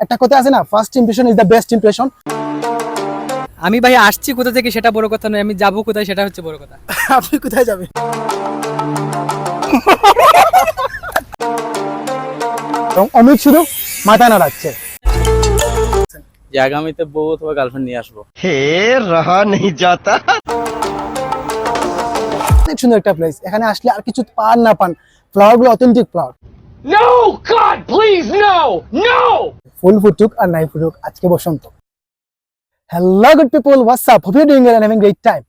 একটা কথা আছে না, first impression is the best impression. আমি ভাই আসছি কোথা থেকে সেটা বড় কথা নয়, আমি যাবো কোথায় সেটা হচ্ছে বড় কথা। আপনি কোথায় যাবেন? এবং অমিত শুধু মাথা নাড়াচ্ছে। যে আগামীতে বউ অথবা গার্লফ্রেন্ড নিয়ে আসবো। हे रहा नहीं जाता। অনেক সুন্দর একটা প্লেস, এখানে আসলে আর কিছু পান না পান, ফ্লাওয়ার গুলো authentic flower. No, God, please, no, no! ফুল ফুটুক আর নাই ফুটুক, আজকে বসন্ত। Hello good people, what's up, hope you doing and having great time.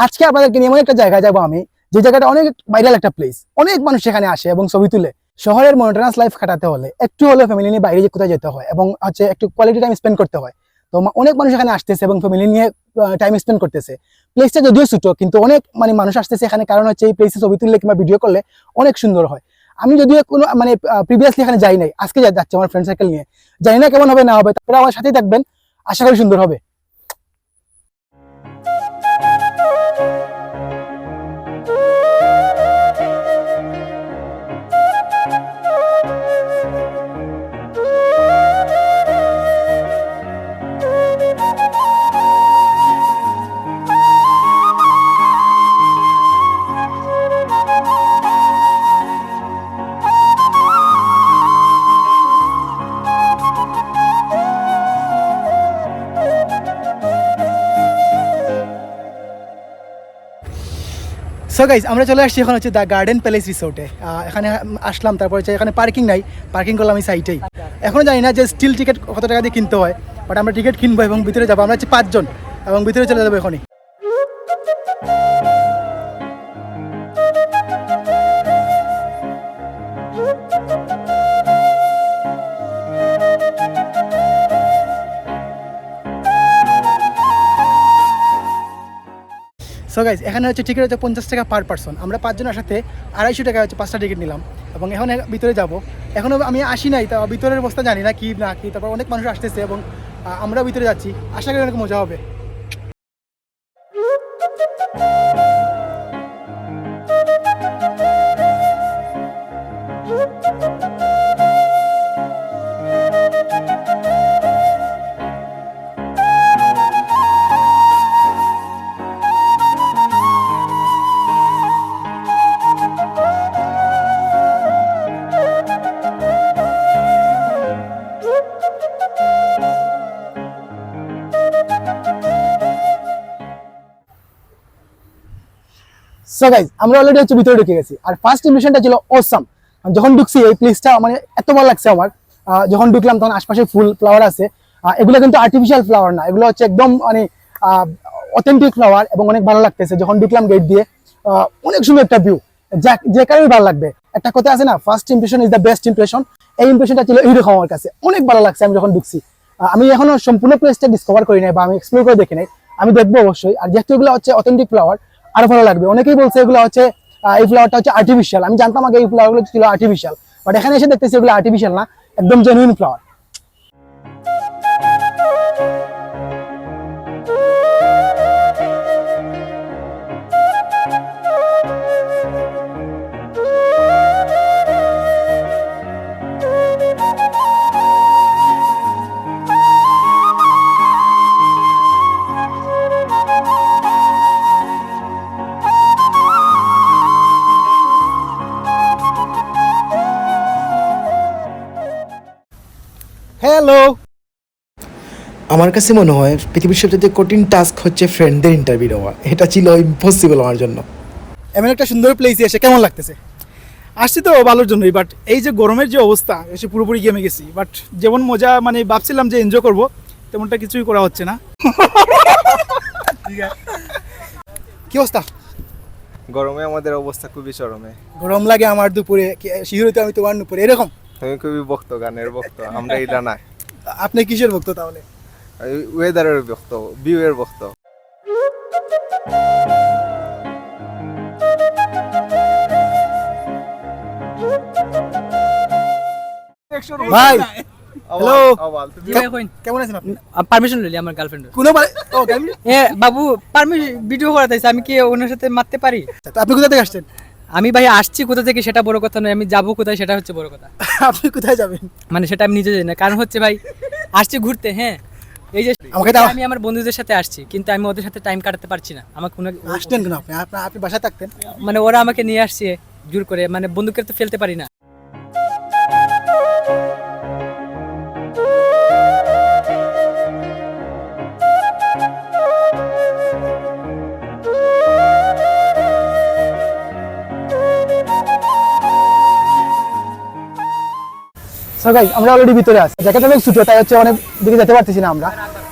আজকে আপনাদেরকে নিয়ে এমন একটা জায়গায় যাবো আমি, যে জায়গাটা অনেক ভাইরাল একটা প্লেস, অনেক মানুষ সেখানে আসে এবং ছবি তুলে। শহরের মনোটোনাস লাইফ কাটাতে হলে একটু হলেও ফ্যামিলি নিয়ে বাইরে কোথায় যেতে হয় এবং হচ্ছে একটু কোয়ালিটি টাইম স্পেন্ড করতে হয়। তো অনেক মানুষ এখানে আসতেছে এবং ফ্যামিলি নিয়ে টাইম স্পেন্ড করতেছে। প্লেসটা যদিও ছোট, কিন্তু অনেক মানুষ আসতেছে এখানে, কারণ হচ্ছে এই প্লেসে ছবি তুললে কিংবা ভিডিও করলে অনেক সুন্দর হয়। আমি যদিও কোনো প্রিভিয়াসলি এখানে যাই নাই, আজকে যাচ্ছি আমার ফ্রেন্ড সার্কেল নিয়ে। জানি না কেমন হবে না হবে, তারপরে আমার সাথেই থাকবেন, আশা করি সুন্দর হবে। সো গাইজ, আমরা চলে আসছি এখন হচ্ছে দ্য গার্ডেন প্যালেস রিসোর্টে। এখানে আসলাম, তারপর হচ্ছে এখানে পার্কিং নাই, পার্কিং করলাম আমি সাইটেই। এখনও জানি না যে স্টিল টিকিট কত টাকা দিয়ে কিনতে হয়, বাট আমরা টিকিট কিনবো এবং ভিতরে যাবো। আমরা হচ্ছে 5 জন এবং ভিতরে চলে যাবো এখনই। সো গাইজ, এখানে হচ্ছে টিকিট হচ্ছে 50 টাকা পার পার্সন। আমরা 5 জনের সাথে 250 টাকা হচ্ছে 5টা টিকিট নিলাম এবং এখন ভিতরে যাব। এখনও আমি আসি নাই, তা ভিতরের অবস্থা জানি না কি না কি। তারপর অনেক মানুষ আসতেছে এবং আমরা ভিতরে যাচ্ছি, আশা করি অনেক মজা হবে। সো গাইজ, আমরা অলরেডি হচ্ছে ভিতরে ঢুকে গেছি। আর ফার্স্ট ইমপ্রেশনটা ছিল অসাম। যখন ঢুকছি এই প্লেসটা এত ভালো লাগছে আমার। যখন ঢুকলাম তখন আশপাশে ফুল ফ্লাওয়ার আছে। এগুলো কিন্তু আর্টিফিশিয়াল ফ্লাওয়ার না, এগুলো হচ্ছে একদম অথেন্টিক ফ্লাওয়ার এবং অনেক ভালো লাগতেছে। যখন ঢুকলাম গেট দিয়ে, অনেক সুন্দর একটা ভিউ, যে কারোই ভালো লাগবে। একটা কথা আছে না, first impression is the best impression. এই ইমপ্রেশনটা ছিল এইরকম আমার কাছে, অনেক ভালো লাগছে। আমি যখন ঢুকছি, আমি এখনো সম্পূর্ণ প্লেসটা ডিসকভার করি নাই বা আমি এক্সপ্লোর করে দেখি নাই, আমি দেখবো অবশ্যই। আর যেহেতু এগুলো হচ্ছে অথেন্টিক ফ্লাওয়ার, আরো ভালো লাগবে। অনেকেই বলছে এগুলো হচ্ছে এই ফ্লাওয়ারটা হচ্ছে আর্টিফিশিয়াল। আমি জানতাম আগে এই ফ্লাওয়ারগুলো ছিল আর্টিফিশিয়াল, বাট এখানে এসে দেখতেছি এগুলো আর্টিফিশিয়াল না, একদম জেনুইন ফ্লাওয়ার। হ্যালো। আমার কাছে মনে হয় পৃথিবীর সবচেয়ে কঠিন টাস্ক হচ্ছে ফ্রেন্ডদের ইন্টারভিউ দেওয়া। এটা ছিল ইম্পসিবল আমার জন্য। এমন একটা সুন্দর প্লেসে এসে কেমন লাগতেছে? আসছি তো ভালোর জন্যই, বাট এই যে গরমের যে অবস্থা, এসে পুরোপুরি গেমে গেছি। বাট যেমন মজা ভাবছিলাম যে এনজয় করবো, তেমনটা কিছুই করা হচ্ছে না। কি অবস্থা? গরমে আমাদের অবস্থা খুবই চরমে। গরম লাগে আমার দুপুরে, শিহরিত আমি তোমার দুপুরে এরকম। তুমি খুবই ভক্ত, গানের ভক্ত, আমরা এটা না। আপনি কিসের ভক্ত তাহলে? ওয়েদারের ভক্ত, ভিউয়ের ভক্ত। ভাই হ্যালো, তুমি কেমন আছেন আপনি? পারমিশন লইলি আমার গার্লফ্রেন্ডের। কোনো বাবু পারমিশন ভিডিও করা তাইছে, আমি কি ওনার সাথে মারতে পারি? আপনি কোথা থেকে আসছেন? আমি ভাই আসছি কোথা থেকে সেটা বড় কথা নয়, আমি যাবো কোথায় সেটা হচ্ছে বড় কথা। আপনি কোথায় যাবেন? সেটা আমি নিজে জানি না, কারণ হচ্ছে ভাই আসছি ঘুরতে, হ্যাঁ। এই যে আমাকে দাও। আমি আমার বন্ধুদের সাথে আসছি, কিন্তু আমি ওদের সাথে টাইম কাটাতে পারছি না। আমাকে আসতেন কেন আপনি? আপনি বাসায় থাকতেন। মানে ওরা আমাকে নিয়ে আসছে জোর করে, মানে বন্দুকের তো ফেলতে পারি না। সো গাইস আমরা অলরেডি ভিতরে আছি। জায়গাটা অনেক ছোট, তাই হচ্ছে অনেক দিকে যেতে পারতেছি না আমরা,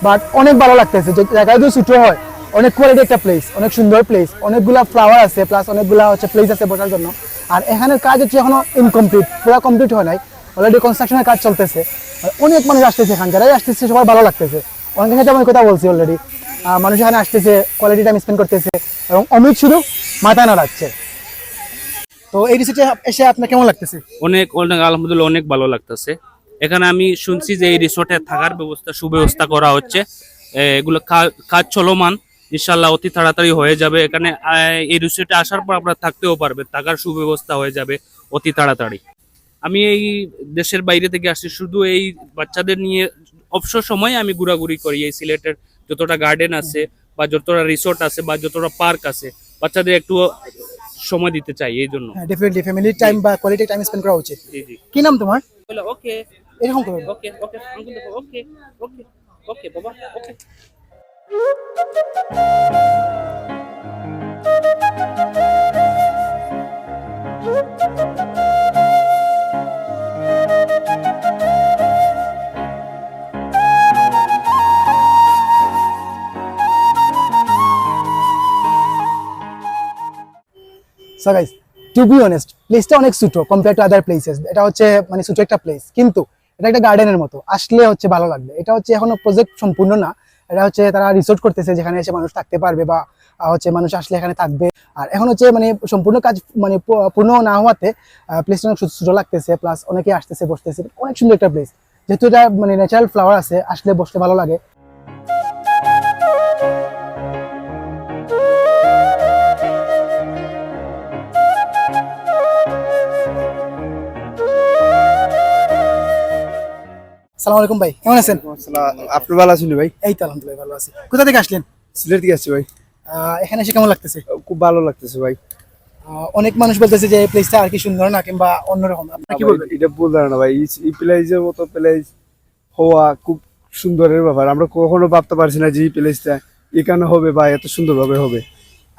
বাট অনেক ভালো লাগতেছে। যে জায়গাটা যদি ছোট হয়, অনেক কোয়ালিটি একটা প্লেস, অনেক সুন্দর প্লেস, অনেকগুলা ফ্লাওয়ার আছে, প্লাস অনেকগুলা হচ্ছে প্লেস আছে বসার জন্য। আর এখানের কাজ হচ্ছে এখনো ইনকমপ্লিট, পুরো কমপ্লিট হয় নাই, অলরেডি কনস্ট্রাকশনের কাজ চলতেছে। আর অনেক মানুষ আসতেছে এখানে, যারাই আসতেছে সবার ভালো লাগতেছে। অনেকের সাথে আমি কথা বলছি অলরেডি, মানুষ এখানে আসতেছে, কোয়ালিটি টাইম স্পেন্ড করতেছে, এবং অমিত শুধু মাথা নাড়াচ্ছে। তো এই রিসোর্টে এসে আপনার কেমন লাগতেছে? অনেক অনেক আলহামদুলিল্লাহ অনেক ভালো লাগতেছে। এখানে আমি শুনছি যে এই রিসোর্টে থাকার সুব্যবস্থা করা হচ্ছে, এগুলো কাজ চলমান, ইনশাল্লাহ অতি তাড়াতাড়ি হয়ে যাবে। এখানে এই রিসোর্টে আসার পর আপনারা থাকতেও পারবেন, থাকার সুব্যবস্থা হয়ে যাবে অতি তাড়াতাড়ি। আমি এই দেশের বাইরে থেকে আসছি, শুধু এই বাচ্চাদের নিয়ে অবসর সময় আমি ঘোরাঘুরি করি। এই সিলেটের যতটা গার্ডেন আছে বা যতটা রিসোর্ট আছে বা যতটা পার্ক আছে, বাচ্চাদের একটু সময় দিতে চাই, এই জন্য। হ্যাঁ, ডেফিনেটলি ফ্যামিলি টাইম বা কোয়ালিটি টাইম স্পেন্ড করা উচিত। জি জি। কি নাম তোমার? ওকে এরকম করো। ওকে ওকে আঙ্কেল দেখো, ওকে ওকে ওকে বাবা okay. So guys, to be honest, প্লেসটা অনেক ছোট কম্পেয়ার টু আদার প্লেসেস। এটা হচ্ছে মানে ছোট একটা প্লেস, কিন্তু এটা একটা গার্ডেনের মতো, আসলে হচ্ছে ভালো লাগবে। এটা হচ্ছে এখনো প্রজেক্ট সম্পূর্ণ না, এটা হচ্ছে তারা রিসোর্ট করতেছে যেখানে এসে মানুষ থাকতে পারবে, বা হচ্ছে মানুষ আসলে এখানে থাকবে। আর এখন হচ্ছে মানে সম্পূর্ণ কাজ মানে পূর্ণ না হওয়াতে প্লেসটা অনেক ছোট লাগতেছে, প্লাস অনেকে আসতেছে বসতেছে। অনেক সুন্দর একটা প্লেস, যেহেতু এটা মানে ন্যাচারাল ফ্লাওয়ার আছে, আসলে বসতে ভালো লাগে। আসসালামু আলাইকুম ভাই, কেমন আছেন? আপনি ভালো আছেন ভাই? এই তো আলহামদুলিল্লাহ ভালো আছি। কোথা থেকে আসলেন? সিলেট থেকে আসছি ভাই। এখানে এসে কেমন লাগতেছে? খুব ভালো লাগতেছে ভাই। অনেক মানুষ বলতেছে যে এই প্লেসটা আর কি সুন্দর না, কিংবা অন্যরকম, আপনি কি বলবেন? এটা বলতে না ভাই, এই প্লেসের মতো প্লেস হওয়া খুব সুন্দরের ব্যাপার। আমরা কখনো ভাবতে পারছি না যে এই প্লেসটা এখানে হবে বা এত সুন্দরভাবে হবে।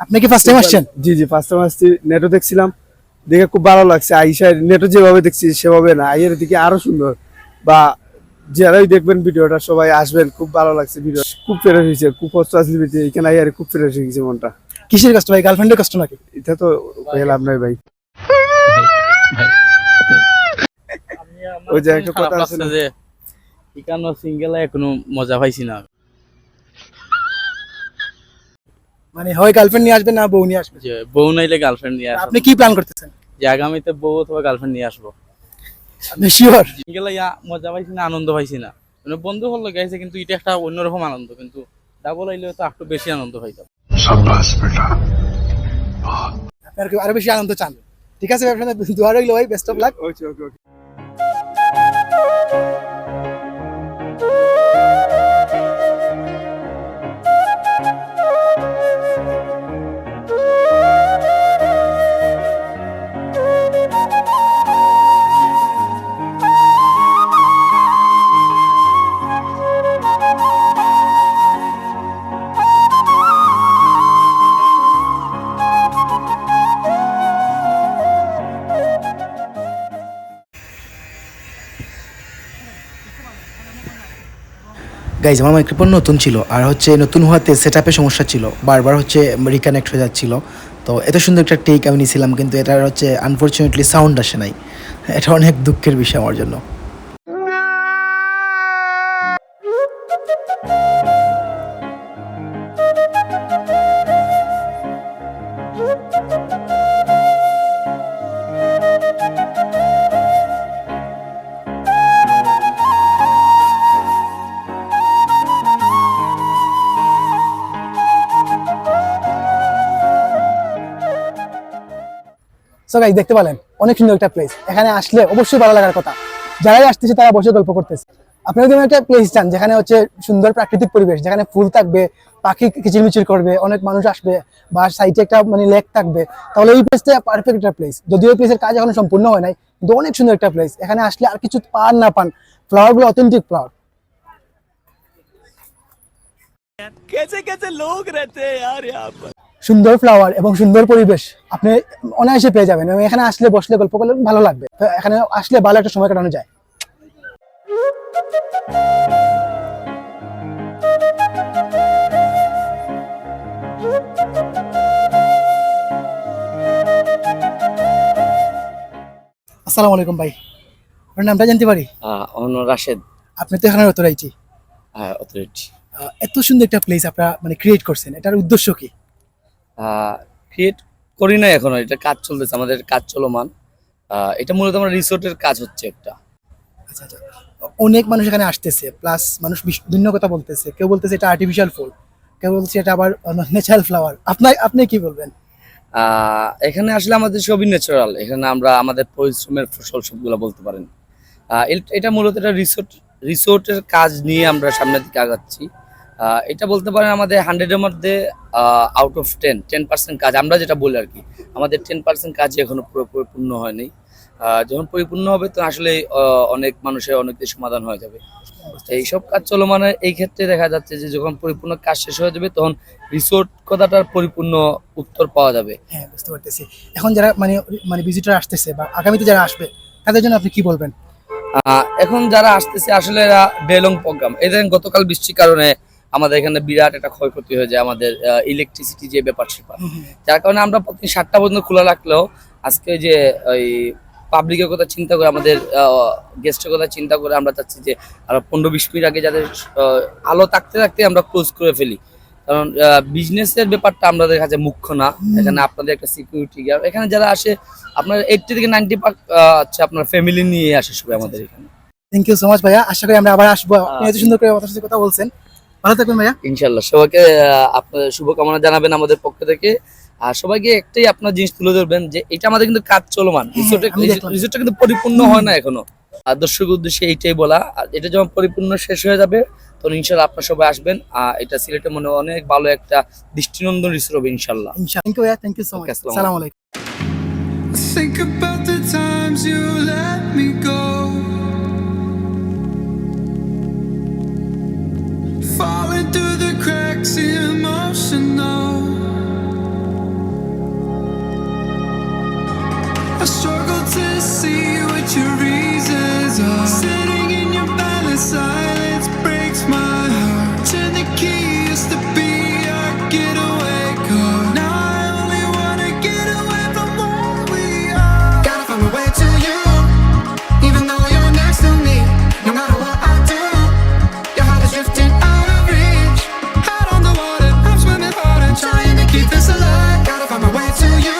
আপনি কি ফার্স্ট টাইম আসছেন? জি জি, ফার্স্ট টাইম আসছি। নেটও দেখছিলাম, দেখে খুব ভালো লাগছে। আইসার নেটও যেভাবে দেখছি সেভাবে না, আইয়ের দিকে আরো সুন্দর। বা যারাই দেখবেন ভিডিওটা সবাই আসবেন, খুব ভালো লাগছে। ভিডিও খুব ফ্রেশ হয়েছে, খুব কষ্ট আসলে এখানে আইয়ারে খুব ফ্রেশ হয়ে গেছে মনটা। কিসের কষ্ট ভাই, গার্লফ্রেন্ডের কষ্ট নাকি? এটা তো কয়ে লাভ নাই ভাই। ওই যে একটা কথা আছে না, যে এখানে সিঙ্গেলে এখনো মজা পাইছি না। মানে হয় গার্লফ্রেন্ড নিয়ে আসবেন না বউ নিয়ে আসবেন? যে বউ নাইলে গার্লফ্রেন্ড নিয়ে আসবো। আপনি কি প্ল্যান করতেছেন? যে আগামীতে বউ অথবা গার্লফ্রেন্ড নিয়ে আসবো। আপনি শিওর? সিঙ্গেলে মজা পাইছি না, আনন্দ পাইছি না। মানে বন্ধু হল গেছে, কিন্তু এটা একটা অন্যরকম আনন্দ, কিন্তু ডাবল আইলে তো একটু বেশি আনন্দ পাইতাম। আপনি আর কি আরো বেশি আনন্দ চান? ঠিক আছে ভাই, আপনাদের দোয়া রইলো ভাই, best of luck. Okay okay okay. Guys আমার মাইক্রোফোন নতুন ছিল, আর হচ্ছে নতুন হওয়াতে সেট আপে সমস্যা ছিল, বারবার হচ্ছে রিকানেক্ট হয়ে যাচ্ছিল। তো এত সুন্দর একটা টেক আমি নিয়েছিলাম, কিন্তু এটার হচ্ছে আনফর্চুনেটলি সাউন্ড আসে নাই। এটা অনেক দুঃখের বিষয় আমার জন্য। সো গাইস, দেখতে পেলেন অনেক সুন্দর একটা প্লেস। এখানে আসলে অবশ্যই ভালো লাগার কথা। যারাই আসতেছে তারা বসে গল্প করতেছে। আপনি যদি একটা প্লেস চান যেখানে হচ্ছে সুন্দর প্রাকৃতিক পরিবেশ, যেখানে ফুল থাকবে, পাখি কিচিরমিচির করবে, অনেক মানুষ আসবে, বা সাইডে একটা মানে লেক থাকবে, তাহলে এই প্লেসটা পারফেক্ট একটা প্লেস। যদিও এই প্লেসের কাজ এখনো সম্পূর্ণ হয় নাই, কিন্তু অনেক সুন্দর একটা প্লেস। এখানে আসলে আর কিছু পান না পান, ফ্লাওয়ার গুলো অথেন্টিক ফ্লাওয়ার। সুন্দর ফ্লাওয়ার এবং সুন্দর পরিবেশ আপনি অনায়াসে পেয়ে যাবেন, এবং এখানে আসলে বসলে গল্প করলে ভালো লাগবে। তো এখানে আসলে ভালো একটা সময় কাটানো যায়। আসসালামু আলাইকুম ভাই, আপনার নামটা জানতে পারি? রাশেদ। আপনি তো এখানে অতরাইছি, অথরিটি এত সুন্দর একটা প্লেস আপনারা মানে ক্রিয়েট করছেন, এটার উদ্দেশ্য কি? ক্রিয়েট করি না এখনো, এটা কাজ চলতেছে, আমাদের কাজ চলমান। এটা মূলত আমার রিসোর্টের কাজ হচ্ছে একটা। আচ্ছা আচ্ছা, অনেক মানুষ এখানে আসতেছে, প্লাস মানুষ ভিন্ন কথা বলতেছে। কেউ বলতেছে এটা আর্টিফিশিয়াল ফুল, কেউ বলতেছে এটা আবার ন্যাচারাল ফ্লাওয়ার। আপনি কি বলবেন? এখানে আসলে আমাদের সবই ন্যাচারাল, এখানে আমরা আমাদের পরিশ্রমের ফসল সবগুলো বলতে পারেন। এটা মূলত একটা রিসোর্টের কাজ নিয়ে আমরা সামনের দিকে আগাচ্ছি। এটা বলতে পারেন আমাদের 100-এর মধ্যে আউট অফ 10% কাজ, আমরা যেটা বলি আর কি, আমাদের 10% কাজই এখনো পরিপূর্ণ হয়নি। যখন পরিপূর্ণ হবে তো আসলে অনেক মানুষের অনেক সমাধান হয়ে যাবে। এইসব কাজ চলমান। এই ক্ষেত্রে দেখা যাচ্ছে যে যখন পরিপূর্ণ কাজ শেষ হয়ে যাবে তখন রিসোর্ট কথাটার পরিপূর্ণ উত্তর পাওয়া যাবে। হ্যাঁ, বুঝতে পারতেছি। এখন যারা মানে ভিজিটর আসতেছে বা আগামীতে যারা আসবে তাদের জন্য আপনি কি বলবেন? এখন যারা আসতেছে আসলে এরা ডে লং প্রোগ্রাম। এই দেখেন গতকাল বৃষ্টির কারণে আমাদের এখানে বিরাট একটা ক্ষয়ক্ষতি হয়ে যায়, আমাদের ইলেকট্রিসিটি যে ব্যাপার সেপার, যার কারণে আমরা প্রতি 7টা পর্যন্ত খোলা রাখলেও আজকে যে ওই পাবলিকের কথা চিন্তা করে, আমাদের গেস্টের কথা চিন্তা করে আমরা চাচ্ছি যে আরো 15-20 মিনিট আগে যাদের আলো থাকতে থাকতে আমরা ক্লোজ করে ফেলি। কারণ বিজনেসের ব্যাপারটা আমাদের কাছে মুখ্য না, এখানে আপনাদের একটা সিকিউরিটি গার্ড। এখানে যারা আসে আপনার 80 থেকে 90% হচ্ছে আপনার ফ্যামিলি নিয়ে আসে সবাই আমাদের এখানে। থ্যাংক ইউ সো মাচ ভাইয়া, আশা করি আমরা আবার আসবো। আপনি এত সুন্দর করে আমাদের সাথে কথা বলছেন, ভালো থাকবেন ভাইয়া। ইনশাল্লাহ সবাইকে আপনাদের শুভকামনা জানাবেন আমাদের পক্ষ থেকে। আর সবাইকে একটাই আপনার জিনিস তুলে ধরবেন যে এটা আমাদের কিন্তু কাজ চলমান, রিসোর্টটা কিন্তু পরিপূর্ণ হয় না এখনো। আর দর্শক উদ্দেশ্যে এইটাই বলা, আর এটা যখন পরিপূর্ণ শেষ হয়ে যাবে তখন ইনশাল্লাহ আপনারা সবাই আসবেন। এটা সিলেটের মনে অনেক ভালো একটা দৃষ্টিনন্দন রিসোর্ট হবে ইনশাল্লাহ। থ্যাংক ইউ ভাইয়া, থ্যাংক ইউ সো মাচ। আসসালামু আলাইকুম। Think about the times you let me go, falling through the cracks, emotional. I struggle to see what your reasons are. Sitting in your palace, silence breaks my heart. Turn the key, used to be our getaway car. Now I only wanna get away from where we are. Gotta find my way to you, even though you're next to me. No matter what I do, your heart is drifting out of reach. Head on the water, I'm swimming hard and trying to keep this alive. Gotta find my way to you.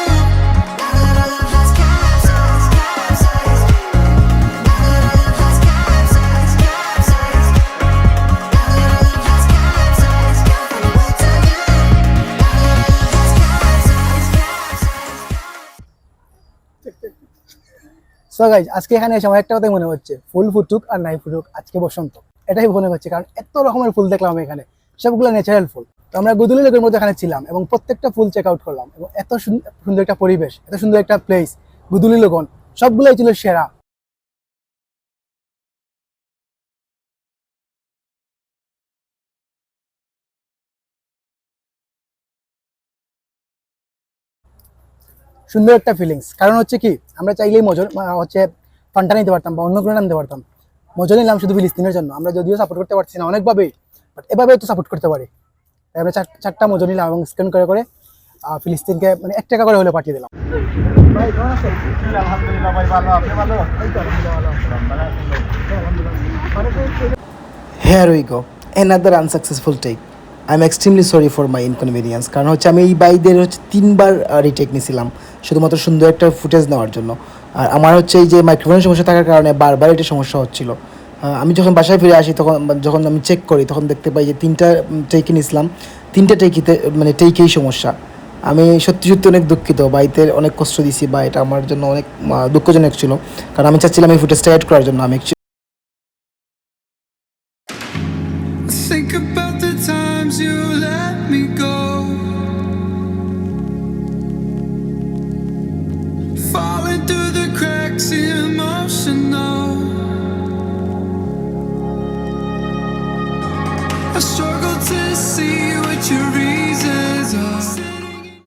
So guys, আজকে এখানে এসে আমার একটা কথাই মনে হচ্ছে, ফুল ফুটুক আর নাই ফুটুক আজকে বসন্ত, এটাই মনে হচ্ছে। কারণ এত রকমের ফুল দেখলাম এখানে, সবগুলো ন্যাচারাল ফুল। তো আমরা গুদুলি লেকের মধ্যে এখানে ছিলাম এবং প্রত্যেকটা ফুল চেক আউট করলাম, এবং এত সুন্দর একটা পরিবেশ, এত সুন্দর একটা প্লেস গুদুলি লগন, সবগুলোই ছিল সেরা। সুন্দর একটা ফিলিংস। কারণ হচ্ছে কি, আমরা চাইলেই হচ্ছে ফান্টা নিতে পারতাম বা অন্য কোনো নামতে পারতাম। মজা নিলাম শুধু ফিলিস্তিনের জন্য। আমরা যদিও সাপোর্ট করতে পারছি না অনেকভাবেই, বাট এভাবে তো সাপোর্ট করতে পারি। তাই আমরা চারটা মজা নিলাম এবং স্ক্যান করে করে ফিলিস্তিনকে মানে 1 টাকা করে হলে পাঠিয়ে দিলাম। Here we go, another unsuccessful take. I'm extremely sorry for my inconvenience. কারণ হচ্ছে আমি এই বাইদের হচ্ছে 3বার রিটেক নিয়েছিলাম শুধুমাত্র সুন্দর একটা ফুটেজ নেওয়ার জন্য। আর আমার হচ্ছে এই যে মাইক্রোফোনের সমস্যা থাকার কারণে বারবার এটা সমস্যা হচ্ছিল। আমি যখন বাসায় ফিরে আসি যখন আমি চেক করি তখন দেখতে পাই যে 3টা টেকে নিয়েছিলাম, 3টা টেকিতে মানে টেকেই সমস্যা। আমি সত্যি সত্যি অনেক দুঃখিত, বাড়িতে অনেক কষ্ট দিয়েছি বা এটা আমার জন্য অনেক দুঃখজনক ছিল। কারণ আমি চাচ্ছিলাম এই ফুটেজটা অ্যাড করার জন্য। আমি me go. Falling through the cracks, emotional. I struggle to see what you read.